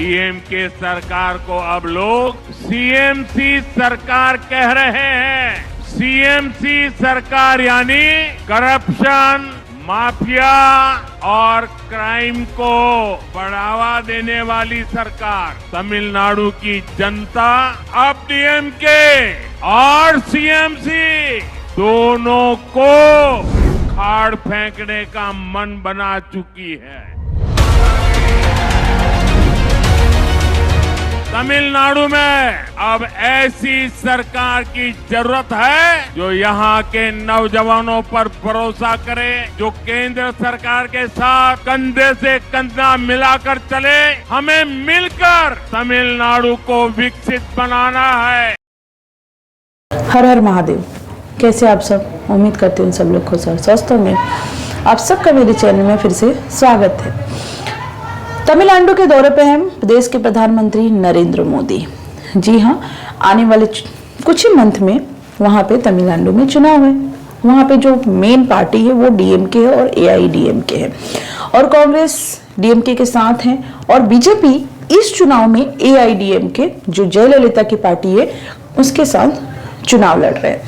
DMK सरकार को अब लोग सीएमसी सरकार कह रहे हैं। सीएमसी सरकार यानी करप्शन, माफिया और क्राइम को बढ़ावा देने वाली सरकार। तमिलनाडु की जनता अब डीएमके और सीएमसी दोनों को खाड़ फेंकने का मन बना चुकी है। तमिलनाडु में अब ऐसी सरकार की जरूरत है जो यहाँ के नौजवानों पर भरोसा करे, जो केंद्र सरकार के साथ कंधे से कंधा मिलाकर चले। हमें मिलकर तमिलनाडु को विकसित बनाना है। हर हर महादेव। कैसे आप सब? उम्मीद करते हैं सब लोग खुश और स्वस्थ होंगे। आप सबका मेरे चैनल में फिर से स्वागत है। तमिलनाडु के दौरे पे हैं प्रदेश के प्रधानमंत्री नरेंद्र मोदी। जी हाँ, आने वाले कुछ ही मंथ में वहाँ पे तमिलनाडु में चुनाव है। वहाँ पे जो मेन पार्टी है वो डीएमके है और एआईडीएमके है, और कांग्रेस डीएमके के साथ है, और बीजेपी इस चुनाव में एआईडीएमके जो जयललिता की पार्टी है उसके साथ चुनाव लड़ रहे हैं।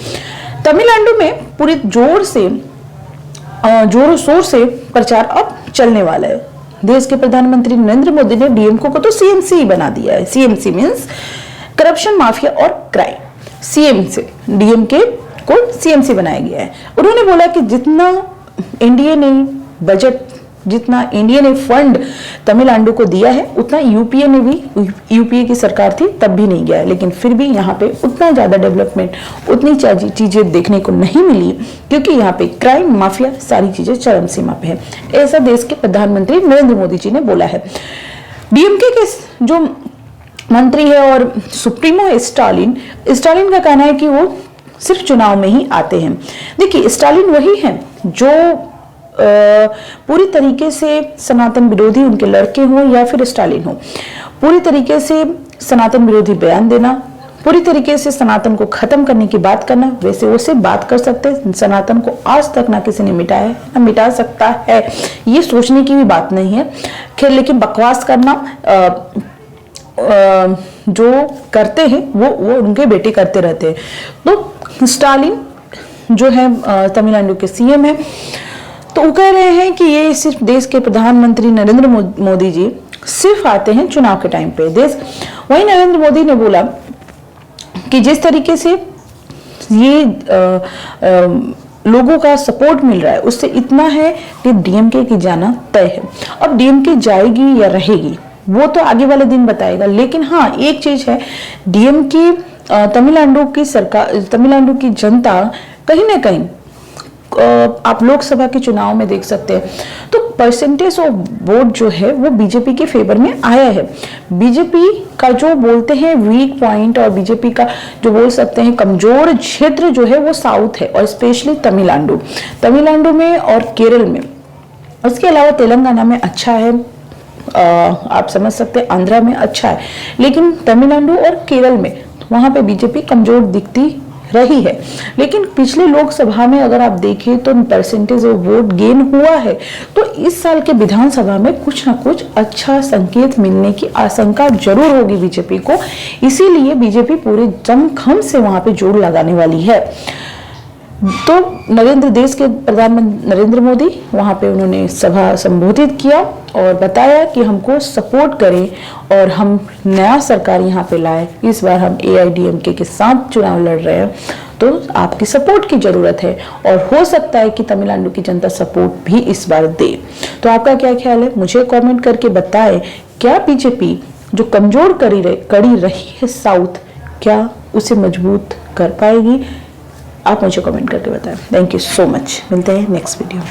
तमिलनाडु में पूरी जोरों शोर से प्रचार अब चलने वाला है। देश के प्रधानमंत्री नरेंद्र मोदी ने डीएमके को तो सीएमसी बना दिया है। सीएमसी मींस करप्शन, माफिया और क्राइम। सीएमसी, डीएमके को सीएमसी बनाया गया है। उन्होंने बोला कि जितना एनडीए ने बजट, जितना एनडीए ने फंड तमिलनाडु को दिया है उतना यूपीए ने भी, यूपीए की सरकार थी तब भी नहीं गया है, लेकिन फिर भी यहाँ पे उतना ज्यादा डेवलपमेंट, उतनी चीजें देखने को नहीं मिली, क्योंकि यहाँ पे क्राइम, माफिया सारी चीजें चरम सीमा पे है। ऐसा देश के प्रधानमंत्री नरेंद्र मोदी जी ने बोला है। डीएमके के जो मंत्री है और सुप्रीमो स्टालिन का कहना है कि वो सिर्फ चुनाव में ही आते हैं। देखिए, स्टालिन वही है जो पूरी तरीके से सनातन विरोधी, उनके लड़के हो या फिर स्टालिन हो, पूरी तरीके से सनातन विरोधी बयान देना, पूरी तरीके से सनातन को खत्म करने की बात करना। वैसे वो सिर्फ बात कर सकते हैं, सनातन को आज तक ना किसी ने मिटाया है ना मिटा सकता है, ये सोचने की भी बात नहीं है। खैर, लेकिन बकवास करना जो करते हैं वो उनके बेटे करते रहते हैं। तो स्टालिन जो है तमिलनाडु के सीएम है, तो वो कह रहे हैं कि ये सिर्फ देश के प्रधानमंत्री नरेंद्र मोदी जी सिर्फ आते हैं चुनाव के टाइम पे देश। वहीं नरेंद्र मोदी ने बोला कि जिस तरीके से ये लोगों का सपोर्ट मिल रहा है उससे इतना है कि डीएमके की जाना तय है। अब डीएमके जाएगी या रहेगी वो तो आगे वाले दिन बताएगा, लेकिन हाँ एक चीज है, डीएमके तमिलनाडु की सरकार, तमिलनाडु की जनता कहीं ना कहीं आप लोकसभा के चुनाव में देख सकते हैं तो परसेंटेज ऑफ वोट जो है वो बीजेपी के फेवर में आया है। बीजेपी का जो बोलते हैं वीक पॉइंट और बीजेपी का जो बोल सकते हैं कमजोर क्षेत्र जो है वो साउथ है, और स्पेशली तमिलनाडु में और केरल में। उसके अलावा तेलंगाना में अच्छा है, आप समझ सकते हैं, आंध्रा में अच्छा है, लेकिन तमिलनाडु और केरल में वहां पे बीजेपी कमजोर दिखती रही है। लेकिन पिछले लोकसभा में अगर आप देखें तो परसेंटेज ऑफ वोट गेन हुआ है, तो इस साल के विधानसभा में कुछ ना कुछ अच्छा संकेत मिलने की आशंका जरूर होगी बीजेपी को। इसीलिए बीजेपी पूरे दमखम से वहां पे जोर लगाने वाली है। तो देश के प्रधानमंत्री नरेंद्र मोदी वहां पे उन्होंने सभा संबोधित किया और बताया कि हमको सपोर्ट करें और हम नया सरकार यहाँ पे लाए। इस बार हम एआईडीएमके के साथ चुनाव लड़ रहे हैं, तो आपकी सपोर्ट की जरूरत है, और हो सकता है कि तमिलनाडु की जनता सपोर्ट भी इस बार दे। तो आपका क्या ख्याल है, मुझे कमेंट करके बताएं। क्या बीजेपी जो कमजोर कड़ी रही है साउथ, क्या उसे मजबूत कर पाएगी? आप मुझे कमेंट करके बताएं। Thank you so much. मिलते हैं नेक्स्ट वीडियो में।